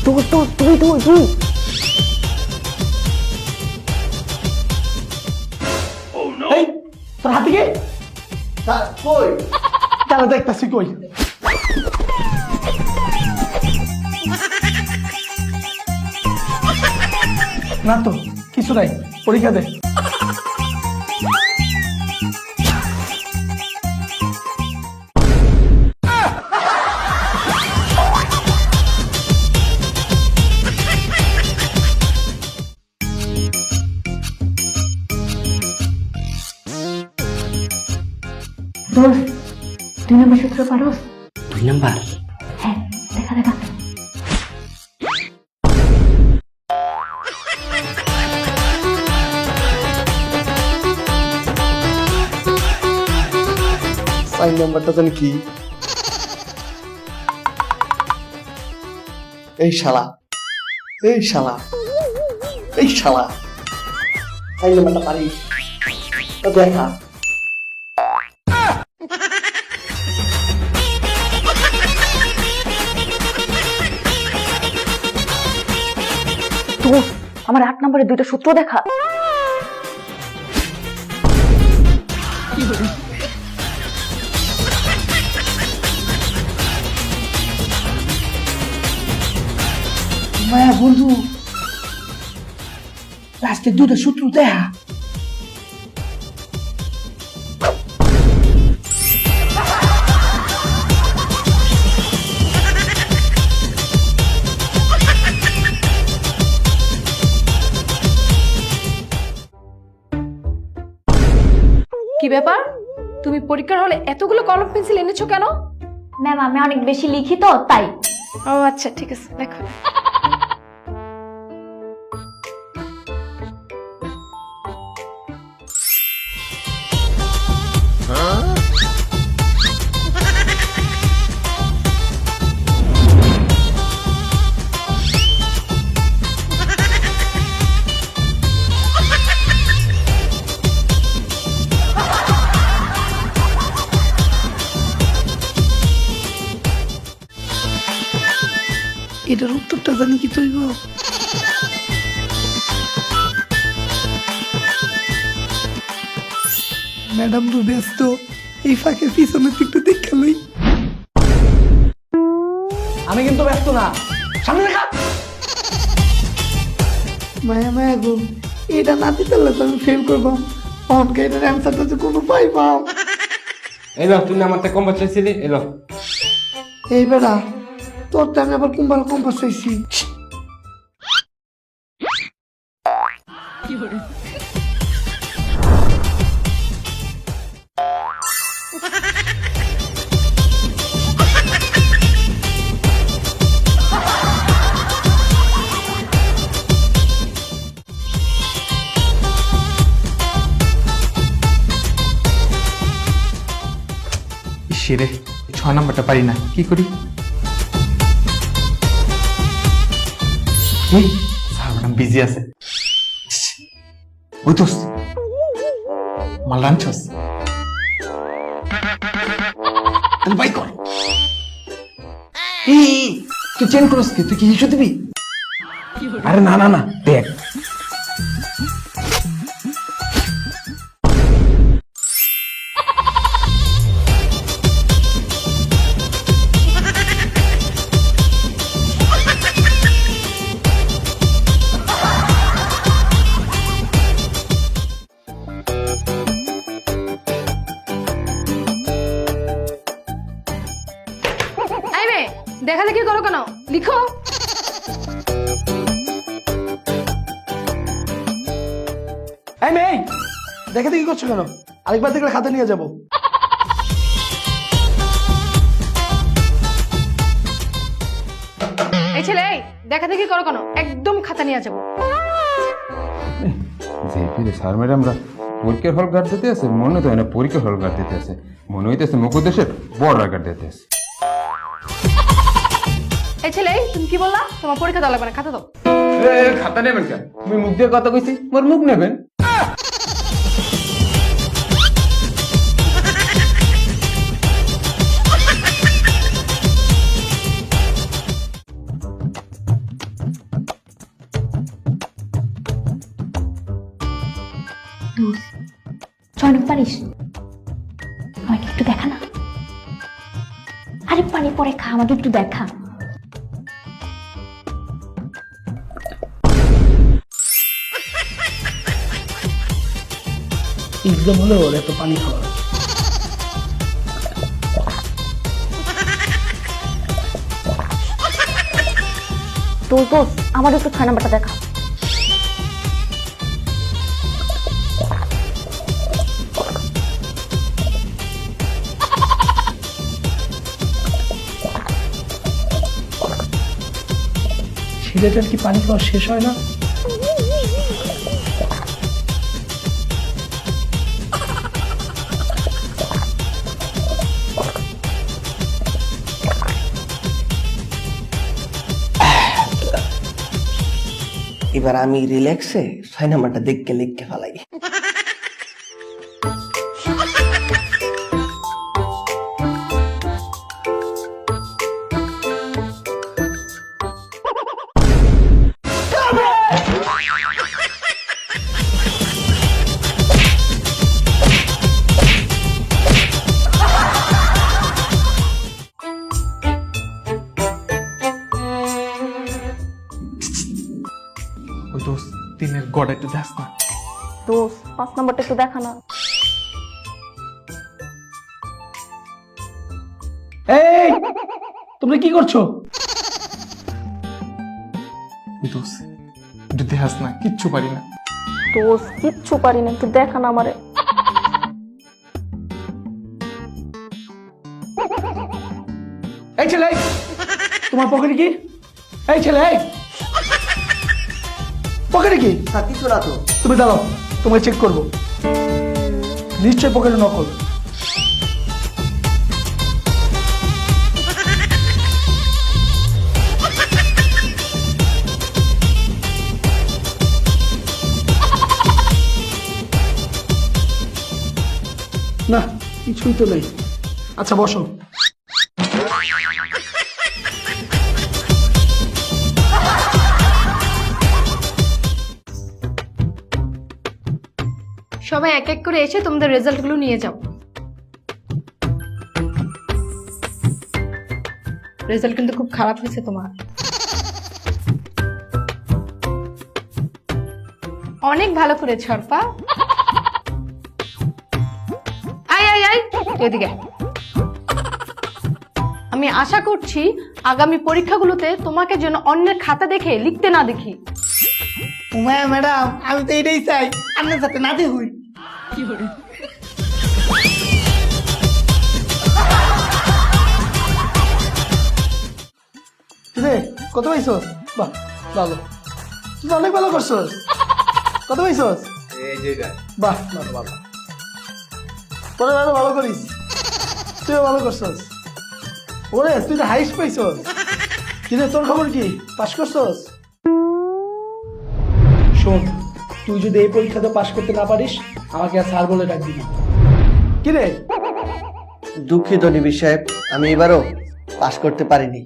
তুই এই তোর হাতে কি কই কেন দেখতেছি কই না তো কিছু নাই পরীক্ষা দে বল 2 নম্বর সূত্র পারোস? 2 নাম্বার হ্যাঁ দেখা দেখা। সাইন নাম্বারটা জানি কি এই শালা সাইন নাম্বারটা পারিস দেখা তো আমার 8 নম্বরের 2টা সূত্র দেখা। মায়া বন্ধু লাস্টে 2টা সূত্র দেখা কি ব্যাপার, তুমি পরীক্ষার হলে এতগুলো কলম পেন্সিল এনেছো কেন? ম্যাম আমি অনেক বেশি লিখি তো তাই। ও আচ্ছা ঠিক আছে, দেখো। এটার উত্তরটা জানি কি তুই গো ম্যাডাম তো ব্যস্ত এই ফাঁকে পিছনের দিকটা দেখে লই আমি কিন্তু ব্যস্ত না সামনে দেখা মায়া গো এটা না দিতে পারলে তো আমি ফেল করবাম অনকে এটার অ্যান্সারটা তো কোনো পাইবাম এলো তুই না আমার কম বাঁচাইছিলি এলো এই বেড়া তোর তো আমি আবার কুম্বাল কম পাচ্ছি ইসিরে 6 নাম্বারটা পারি না কি করি স্যার ম্যাডাম বিজি আছে ওই তো মাল রানছস বাই কর তুই চেন করস কি তুই কি ইস্যু দিবি আরে না না না দেখ দেখা দেখি করো কেন, লিখো। এই মেয়ে দেখে দেখি করছো কেন আরেকবার দেখলে খাতা নিয়ে যাবো এই ছেলে দেখা দেখি করো কেন, একদম খাতা নিয়ে যাবো। যে স্যার ম্যাডামরা পরীক্ষার হল গার্ড দিতে আছে মনে তো হয় না পরীক্ষার হল গার্ড দিতে আছে মনে হইতেছে মুখোদ্দেশের বর্ডার গার্ড দিতে আছে। এই ছেলে তুমি কি বললা? তোমার পরীক্ষা দেওয়া লাগবে না, খাতা দাও। খাতা নেবেন কেন? তুমি মুখ দিয়ে কথা কইছি, মোর মুখ নেবেন। ছয় পারিস? আমাকে একটু দেখা না। আরে পানি পরে খা, আমাকে একটু দেখা। এক্সাম হলে ওর এত পানি খাওয়া তোর দোস্ত আমার একটু 6 নাম্বারটা দেখা। ছেলেটার কি পানি খাওয়া শেষ হয় না? এবার আমি রিল্যাক্সে 6 নাম্বারটা দেখকে লিখকে ফেলাই। ওই দোস্ত দিনের গড়া একটু দেখ না। দোস্ত 5 নাম্বারটা একটু দেখা না। এই তোমরা কি করছো? ওই দোস্ত একটু দেখাস না, কিচ্ছু পারি না। দোস্ত কিচ্ছু পারি না, একটু দেখা না আমারে। এই ছেলে, তোমার পকেটে কি? এই ছেলে, পকেটে কি? স্যার কিছু না তো। তুমি দাঁড়াও, তোমাকে চেক করবো। নিশ্চয় পকেটে নকল। না, কিছুই তো নেই। আচ্ছা বসো। সবাই এক এক করে এসে তোমাদের রেজাল্টগুলো নিয়ে যাও। রেজাল্ট কিন্তু খুব খারাপ হয়েছে তোমার। অনেক ভালো করেছ অর্পা। আয় আয় আয় এদিকে। আমি আশা করছি আগামী পরীক্ষাগুলোতে তোমাকে যেন অন্যের খাতা দেখে লিখতে না দেখি। উমায়া ম্যাডাম, আমি তো এটাই চাই, আপনার সাথে না দেখুই। কত পাইছস? বাহ ভালো, তুই তো অনেক ভালো করছস। কত পাইছস? বাহ ভালো ভালো, পরে ভালো ভালো করিস। তুইও ভালো করছস। ওরে তুই তো হাইস্ট পাইছস। কিন্তু তোর খবর কি, পাস করছস? শোন, তুই যদি এই পরীক্ষাতে পাস করতে না পারিস, আমাকে আর স্যার বলে ডাক দিবি। কি রে? দুঃখিত নিবি সাহেব, আমি এবারও পাস করতে পারিনি।